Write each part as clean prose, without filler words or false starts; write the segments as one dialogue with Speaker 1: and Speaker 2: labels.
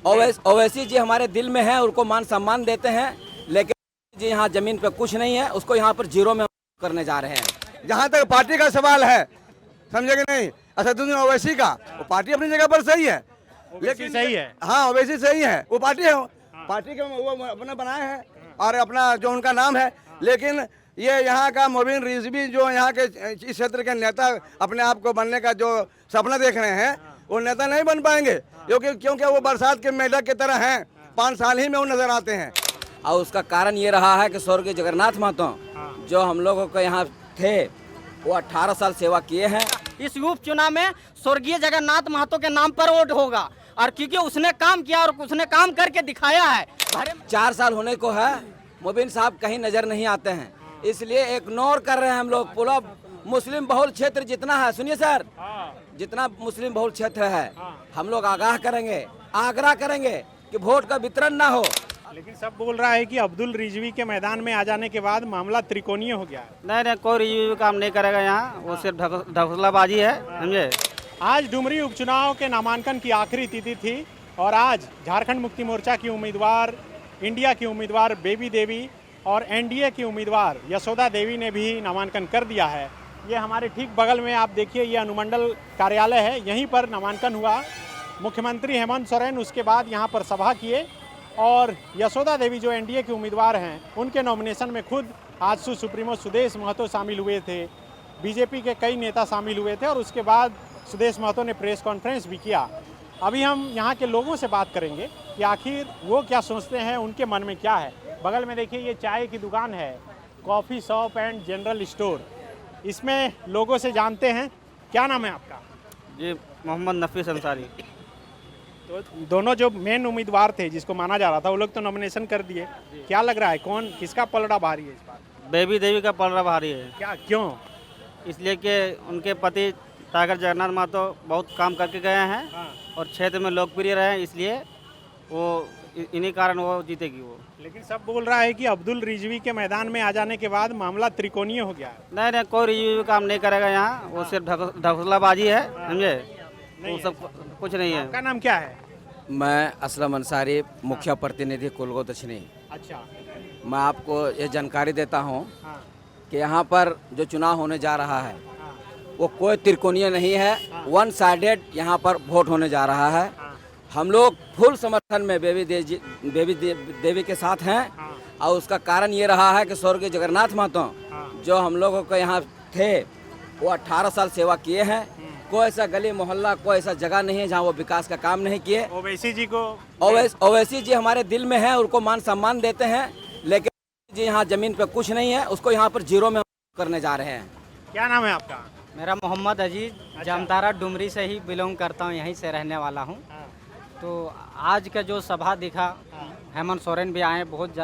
Speaker 1: ओवैसी जी हमारे दिल में है, उनको मान सम्मान देते हैं, लेकिन जी यहाँ जमीन पे कुछ नहीं है, उसको यहाँ पर जीरो में करने जा रहे हैं।
Speaker 2: जहाँ तक पार्टी का सवाल है, समझे कि नहीं, असदुद्दीन ओवैसी का, वो पार्टी अपनी जगह पर सही है,
Speaker 3: लेकिन सही है।
Speaker 2: हाँ ओवैसी सही है, वो पार्टी है, पार्टी के वो अपना बनाए हैं और अपना जो उनका नाम है। लेकिन ये यहाँ का मोबिन रिजवी जो यहाँ के इस क्षेत्र के नेता अपने आप को बनने का जो सपना देख रहे हैं, वो नेता नहीं बन पाएंगे, क्योंकि वो बरसात के मेढक की तरह हैं, 5 साल ही में वो नजर आते हैं।
Speaker 1: और उसका कारण ये रहा है कि स्वर्गीय जगन्नाथ महतो जो हम लोगों को यहाँ थे, वो 18 साल सेवा किए हैं।
Speaker 4: इस उपचुनाव में स्वर्गीय जगन्नाथ महतो के नाम पर वोट होगा, और क्योंकि उसने काम किया और उसने काम करके दिखाया है।
Speaker 1: 4 साल होने को है, मोबिन साहब कहीं नजर नहीं आते हैं, इसलिए इग्नोर कर रहे हैं हम लोग। पूरा मुस्लिम बहुल क्षेत्र जितना है, सुनिए सर, जितना मुस्लिम बहुल क्षेत्र है, हम लोग आगाह करेंगे, आग्रह करेंगे कि वोट का वितरण ना हो।
Speaker 3: लेकिन सब बोल रहा है कि अब्दुल रिजवी के मैदान में आ जाने के बाद मामला त्रिकोणीय हो गया है।
Speaker 4: नहीं, कोई रिव्यू काम नहीं करेगा यहाँ, वो सिर्फ ढकोसलाबाजी है, समझे।
Speaker 3: आज डुमरी उपचुनाव के नामांकन की आखिरी तिथि थी और आज झारखंड मुक्ति मोर्चा की उम्मीदवार, इंडिया की उम्मीदवार बेबी देवी और एनडीए की उम्मीदवार यशोदा देवी ने भी नामांकन कर दिया है। ये हमारे ठीक बगल में आप देखिए, ये अनुमंडल कार्यालय है, यहीं पर नामांकन हुआ। मुख्यमंत्री हेमंत सोरेन उसके बाद यहाँ पर सभा किए और यशोदा देवी जो एनडीए के उम्मीदवार हैं, उनके नॉमिनेशन में खुद आजसू सुप्रीमो सुदेश महतो शामिल हुए थे, बीजेपी के कई नेता शामिल हुए थे और उसके बाद सुदेश महतो ने प्रेस कॉन्फ्रेंस भी किया। अभी हम यहाँ के लोगों से बात करेंगे कि आखिर वो क्या सोचते हैं, उनके मन में क्या है। बगल में देखिए, ये चाय की दुकान है, coffee shop and general store. इसमें लोगों से जानते हैं। क्या नाम है आपका?
Speaker 4: जी, मोहम्मद नफीस अंसारी।
Speaker 3: तो दोनों जो मेन उम्मीदवार थे, जिसको माना जा रहा था, वो लोग तो नॉमिनेशन कर दिए। क्या लग रहा है, कौन किसका पलड़ा भारी है इस बार?
Speaker 4: बेबी देवी का पलड़ा भारी है।
Speaker 3: क्या, क्यों?
Speaker 4: इसलिए कि उनके पति टाइगर जगन्नाथ महतो बहुत काम करके गए हैं और क्षेत्र में लोकप्रिय रहे हैं, इसलिए वो इन्हीं कारण वो जीतेगी वो।
Speaker 3: लेकिन सब बोल रहा है कि अब्दुल रिजवी के मैदान में आ जाने के बाद मामला त्रिकोणीय हो गया है।
Speaker 4: नहीं, कोई रिव्यू काम नहीं करेगा यहाँ, वो सिर्फ ढकोसलाबाजी है, समझे, वो सब कुछ नहीं है।
Speaker 3: आपका नाम क्या है?
Speaker 1: मैं असलम अंसारी, मुखिया प्रतिनिधि कुलगो दक्षिणी।
Speaker 3: अच्छा,
Speaker 1: मैं आपको ये जानकारी देता हूँ कि यहाँ पर जो चुनाव होने जा रहा है, वो कोई त्रिकोणीय नहीं है, 1 साइडेड यहाँ पर वोट होने जा रहा है। हम लोग फुल समर्थन में बेबी देवी के साथ हैं और उसका कारण ये रहा है कि स्वर्गीय जगन्नाथ महतो जो हम लोगों को यहाँ थे, वो 18 साल सेवा किए हैं। कोई ऐसा गली मोहल्ला, कोई ऐसा जगह नहीं है जहाँ वो विकास का काम नहीं किए।
Speaker 3: ओवैसी जी को,
Speaker 1: ओवैसी जी हमारे दिल में है, उनको मान सम्मान देते हैं, लेकिन जी यहाँ जमीन पे कुछ नहीं है, उसको यहाँ पर जीरो में करने जा रहे हैं।
Speaker 3: क्या नाम है आपका?
Speaker 4: मेरा मोहम्मद अजीज, जामतारा डुमरी से ही बिलोंग करता हूँ, यहीं से रहने वाला हूँ। तो आज का जो सभा दिखा, हेमंत सोरेन भी आए, बहुत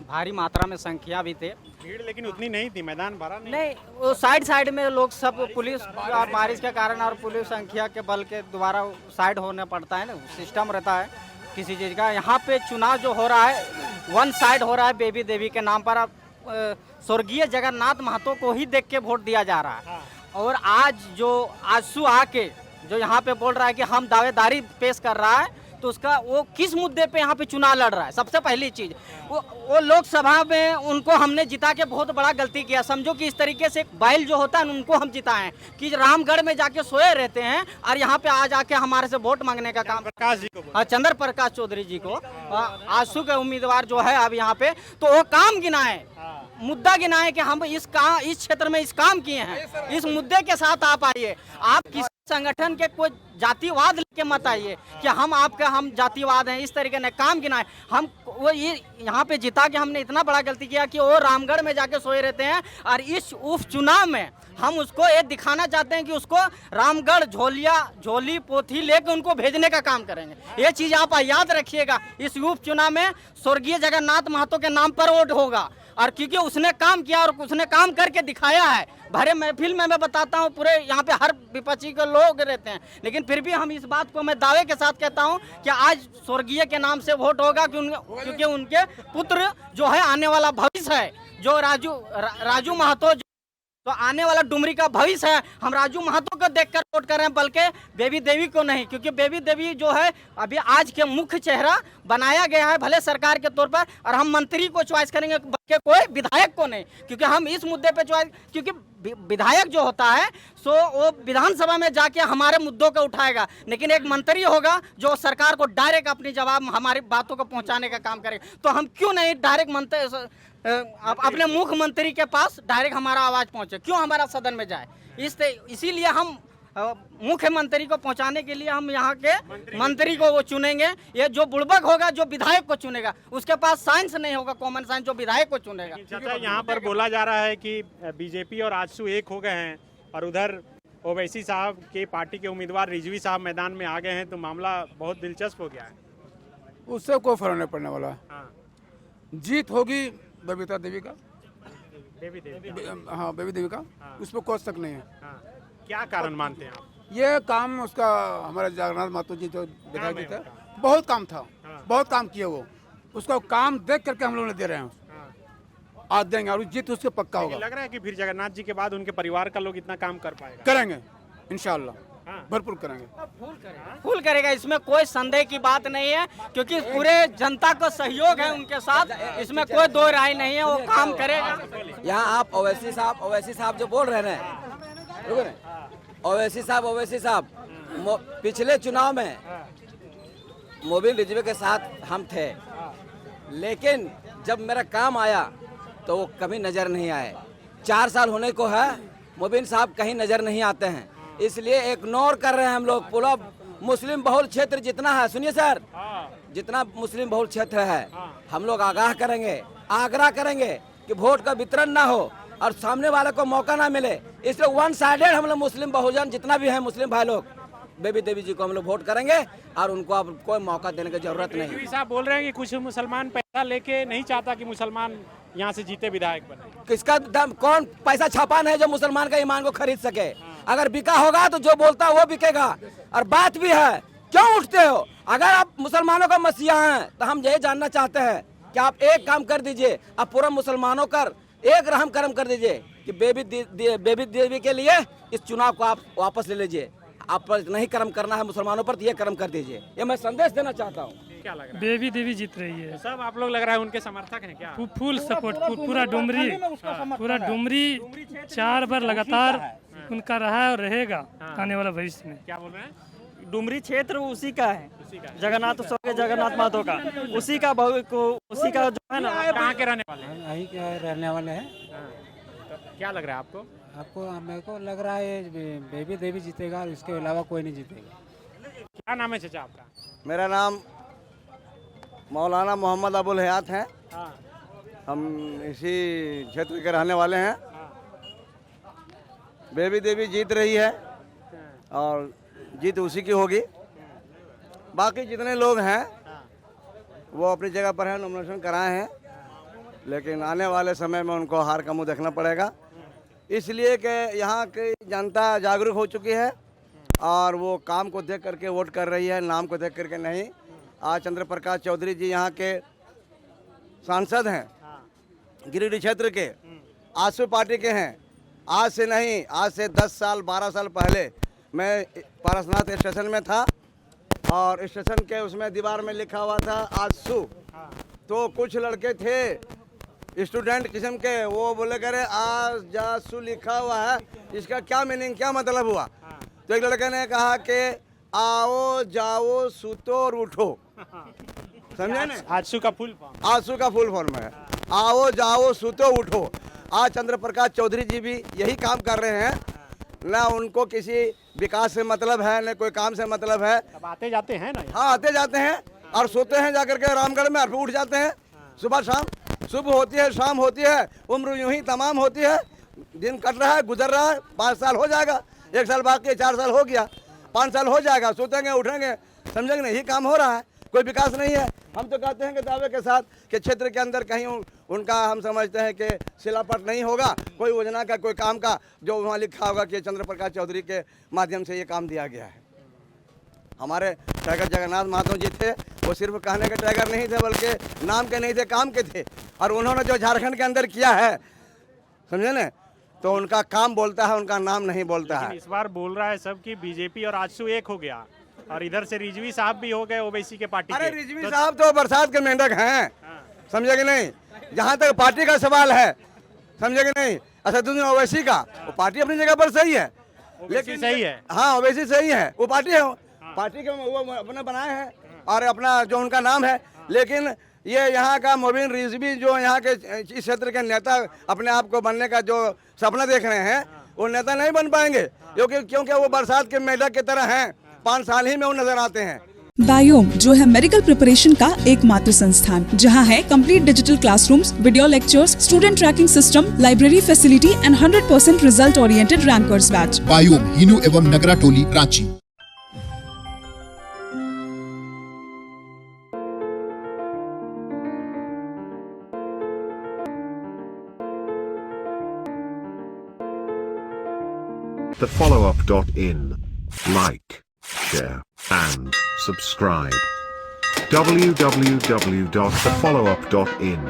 Speaker 4: भारी मात्रा में संख्या भी थे।
Speaker 3: भीड़ लेकिन उतनी नहीं थी, मैदान भरा
Speaker 4: नहीं, वो साइड में लोग सब, पुलिस और बारिश के कारण और पुलिस संख्या के बल के दोबारा साइड होने पड़ता है ना, सिस्टम रहता है किसी चीज़ का। यहाँ पे चुनाव जो हो रहा है, 1 साइड हो रहा है बेबी देवी के नाम पर। अब स्वर्गीय जगन्नाथ महतो को ही देख के वोट दिया जा रहा है। और आज जो आजसू आके जो यहाँ पे बोल रहा है कि हम दावेदारी पेश कर रहा है, तो उसका वो किस मुद्दे पे यहाँ पे चुनाव लड़ रहा है? सबसे पहली चीज, वो लोकसभा में उनको हमने जिता के बहुत बड़ा गलती किया। समझो कि इस तरीके से एक बैल जो होता है उनको हम जिताएं, कि रामगढ़ में जाके सोए रहते हैं और यहाँ पे आ जाके हमारे से वोट मांगने का काम।
Speaker 3: प्रकाश जी को,
Speaker 4: हाँ, चंद्र प्रकाश चौधरी जी को, आजसू के उम्मीदवार जो है अब यहाँ पे, तो वो काम गिनाए, मुद्दा गिनाए कि हम इस क्षेत्र में इस काम किए हैं, इस मुद्दे के साथ आप आइए। आप किसी संगठन के कोई जातिवाद लेके मत आइए कि हम जातिवाद हैं, इस तरीके ने काम गिनाए। हम वो ये यहाँ पे जिता के हमने इतना बड़ा गलती किया कि वो रामगढ़ में जाके सोए रहते हैं, और इस उपचुनाव में हम उसको ये दिखाना चाहते हैं कि उसको रामगढ़ झोली पोथी लेके उनको भेजने का काम करेंगे। ये चीज आप याद रखिएगा। इस उपचुनाव में स्वर्गीय जगन्नाथ महतो के नाम पर वोट होगा, और क्योंकि उसने काम किया और उसने काम करके दिखाया है। भरे महफिल में मैं बताता हूँ, पूरे यहाँ पे हर विपक्षी के लोग रहते हैं, लेकिन फिर भी हम इस बात को मैं दावे के साथ कहता हूँ कि आज स्वर्गीय के नाम से वोट होगा, क्योंकि उनके पुत्र जो है आने वाला भविष्य है, जो राजू महतो तो आने वाला डुमरी का भविष्य है। हम राजू महतो को देखकर वोट कर रहे हैं, बल्कि बेबी देवी को नहीं, क्योंकि बेबी देवी जो है अभी आज के मुख्य चेहरा बनाया गया है भले सरकार के तौर पर, और हम मंत्री को चॉइस करेंगे बल्कि कोई विधायक को नहीं, क्योंकि हम इस मुद्दे पे चॉइस, क्योंकि विधायक जो होता है सो वो विधानसभा में जाके हमारे मुद्दों को उठाएगा, लेकिन एक मंत्री होगा जो सरकार को डायरेक्ट अपनी जवाब हमारी बातों को पहुंचाने का काम करेगा। तो हम क्यों नहीं डायरेक्ट मंत्री अपने मुख्यमंत्री के पास डायरेक्ट हमारा आवाज पहुंचे, क्यों हमारा सदन में जाए? इसीलिए हम मुख्यमंत्री को पहुंचाने के लिए हम यहाँ के मंत्री को वो चुनेंगे। ये जो बुड़बक होगा जो विधायक को चुनेगा, उसके पास साइंस नहीं होगा, कॉमन साइंस, जो विधायक को चुनेगा।
Speaker 3: चाचा, यहाँ पर बोला जा रहा है कि बीजेपी और आजसू एक हो गए हैं, और उधर ओवैसी साहब के पार्टी के उम्मीदवार रिजवी साहब मैदान में आ गए हैं, तो मामला बहुत दिलचस्प हो गया है।
Speaker 5: उससे कोई फर्क नहीं पड़ने वाला।
Speaker 3: हाँ,
Speaker 5: जीत होगी बबीता देवी का,
Speaker 3: बेबी देवी।
Speaker 5: हाँ बेबी देवी का, उस पर कोई शक नहीं है।
Speaker 3: हाँ, क्या कारण मानते हैं आप?
Speaker 5: ये काम उसका हमारे जगन्नाथ महतो जी जो विधायक जी थे, बहुत काम था, बहुत काम किए वो, उसका काम देख करके हम लोग ने दे रहे हैं, आज देंगे और जीत उसके पक्का होगा।
Speaker 3: लग रहा है कि फिर जगन्नाथ जी के बाद उनके परिवार का लोग इतना काम कर पाएगा?
Speaker 5: करेंगे इंशाल्लाह, भरपूर करेंगे,
Speaker 4: फुल करेगा, इसमें कोई संदेह की बात नहीं है, क्योंकि पूरे जनता का सहयोग है उनके साथ, इसमें कोई दो राय नहीं है, वो काम करेगा।
Speaker 1: यहाँ आप ओवैसी साहब जो बोल रहे हैं, ओवैसी साहब पिछले चुनाव में मोबिन रिजवी के साथ हम थे, लेकिन जब मेरा काम आया तो वो कभी नज़र नहीं आए। 4 साल होने को है, मोबिन साहब कहीं नज़र नहीं आते हैं, इसलिए इग्नोर कर रहे हैं हम लोग। पूरा मुस्लिम बहुल क्षेत्र जितना है, सुनिए सर, जितना मुस्लिम बहुल क्षेत्र है, हम लोग आगाह करेंगे, आग्रह करेंगे कि वोट का वितरण ना हो और सामने वाले को मौका ना मिले, इसलिए 1 साइडेड हम लोग मुस्लिम बहुजन जितना भी है मुस्लिम भाई लोग बेबी देवी जी को हम लोग वोट करेंगे, और उनको अब कोई मौका देने की जरूरत नहीं।
Speaker 3: साहब बोल रहे हैं कि कुछ मुसलमान पैसा लेके नहीं चाहता कि मुसलमान यहाँ से जीते विधायक बने।
Speaker 1: किसका दम, कौन पैसा छापान है जो मुसलमान का ईमान को खरीद सके? अगर बिका होगा तो जो बोलता है वो बिकेगा। और बात भी है, क्यों उठते हो? अगर आप मुसलमानों का मसीहा हैं तो हम यही जानना चाहते हैं कि आप एक काम कर दीजिए, आप पूरा मुसलमानों कर एक रहम करम कर दीजिए कि बेबी देवी के लिए इस चुनाव को आप वापस ले लीजिए। आप पर नहीं कर्म करना है मुसलमानों पर, तो ये कर्म कर दीजिए, ये मैं संदेश देना चाहता हूँ।
Speaker 3: क्या लग रहा है?
Speaker 6: बेबी देवी जीत रही है।
Speaker 3: सब आप लोग लग रहा है उनके समर्थक हैं क्या?
Speaker 6: फुल सपोर्ट, पूरा डुमरी 4 बार लगातार उनका रहा है और रहेगा आने वाला भविष्य में।
Speaker 3: क्या बोल रहे हैं?
Speaker 7: डुमरी क्षेत्र उसी का है, जगन्नाथ महतो का, उसी का जो है ना।
Speaker 3: कहाँ के रहने वाले हैं?
Speaker 8: यहीं के रहने वाले हैं।
Speaker 3: तो क्या लग रहा है आपको?
Speaker 8: मेरे को लग रहा है बेबी देवी जीतेगा और इसके अलावा कोई नहीं जीतेगा।
Speaker 3: क्या नाम है चाचा आपका?
Speaker 2: मेरा नाम मौलाना मोहम्मद अबुल हयात है।
Speaker 3: हाँ,
Speaker 2: हम इसी क्षेत्र के रहने वाले हैं। बेबी देवी जीत रही है और जीत उसी की होगी। बाकी जितने लोग हैं वो अपनी जगह पर हैं, नॉमिनेशन कराए हैं, लेकिन आने वाले समय में उनको हार का मुंह देखना पड़ेगा, इसलिए कि यहाँ की जनता जागरूक हो चुकी है और वो काम को देख करके वोट कर रही है, नाम को देख करके नहीं। आज चंद्र प्रकाश चौधरी जी यहाँ के सांसद हैं, गिरिडीह क्षेत्र के, आजसू पार्टी के हैं। आज से नहीं, आज से 10 साल 12 साल पहले मैं पारसनाथ स्टेशन में था और स्टेशन के उसमें दीवार में लिखा हुआ था आजसू। तो कुछ लड़के थे स्टूडेंट किस्म के, वो बोले करे आज जासू लिखा हुआ है, इसका क्या मीनिंग, क्या मतलब हुआ? तो एक लड़के ने कहा कि आओ जाओ सूतो और उठो, समझे ना?
Speaker 3: आजसू का फुल फॉर्म,
Speaker 2: आजसू का फुल फॉर्म है आओ जाओ सूतो उठो। आज चंद्र प्रकाश चौधरी जी भी यही काम कर रहे हैं, ना उनको किसी विकास से मतलब है, न कोई काम से मतलब है।
Speaker 3: अब आते जाते हैं ना?
Speaker 2: हाँ, आते जाते हैं और सोते हैं जाकर के रामगढ़ में और फिर उठ जाते हैं सुबह शाम। सुबह होती है, शाम होती है, उम्र यूं ही तमाम होती है, दिन कट रहा है, गुजर रहा है। 5 साल हो जाएगा, 1 साल बाकी, 4 साल हो गया, 5 साल हो जाएगा, सोतेंगे उठेंगे, समझेंगे नहीं, काम हो रहा है, कोई विकास नहीं है। हम तो कहते हैं कि दावे के साथ कि क्षेत्र के अंदर कहीं उनका हम समझते हैं कि शिलापट नहीं होगा, कोई योजना का, कोई काम का, जो वहाँ लिखा होगा कि चंद्र प्रकाश चौधरी के माध्यम से ये काम दिया गया है। हमारे टाइगर जगन्नाथ महतो जी थे, वो सिर्फ कहने के टाइगर नहीं थे, बल्कि नाम के नहीं थे, काम के थे। और उन्होंने जो झारखंड के अंदर किया है, समझे न, तो उनका काम बोलता है, उनका नाम नहीं बोलता है।
Speaker 3: इस बार बोल रहा है सब कि बीजेपी और आजसू एक हो गया और इधर से रिजवी साहब भी हो गए ओवैसी के पार्टी
Speaker 2: अरे
Speaker 3: के।
Speaker 2: रिजवी साहब तो बरसात के मेंढक हैं, समझे कि नहीं। जहाँ तक पार्टी का सवाल है, समझे कि नहीं, असदुद्दीन ओवैसी का, वो पार्टी अपनी जगह पर सही है,
Speaker 3: लेकिन सही है।
Speaker 2: हाँ ओवैसी सही है, वो पार्टी है, पार्टी के वो अपने बनाए हैं और अपना जो उनका नाम है। लेकिन ये यहाँ का मोबिन रिजवी जो यहाँ के इस क्षेत्र के नेता अपने आप को बनने का जो सपना देख रहे हैं, वो नेता नहीं बन पाएंगे, क्योंकि वो बरसात के मेंढक की तरह हैं, 5 साल ही में वो नजर आते हैं।
Speaker 9: बायोम जो है मेडिकल प्रिपरेशन का एकमात्र संस्थान, जहां है complete digital classrooms, video lectures, student tracking system, library facility and 100% result oriented rankers batch.
Speaker 10: Biome Hinoo एवं नगरा टोली Ranchi.
Speaker 11: TheFollowUp.in. Like, share, and subscribe. www.thefollowup.in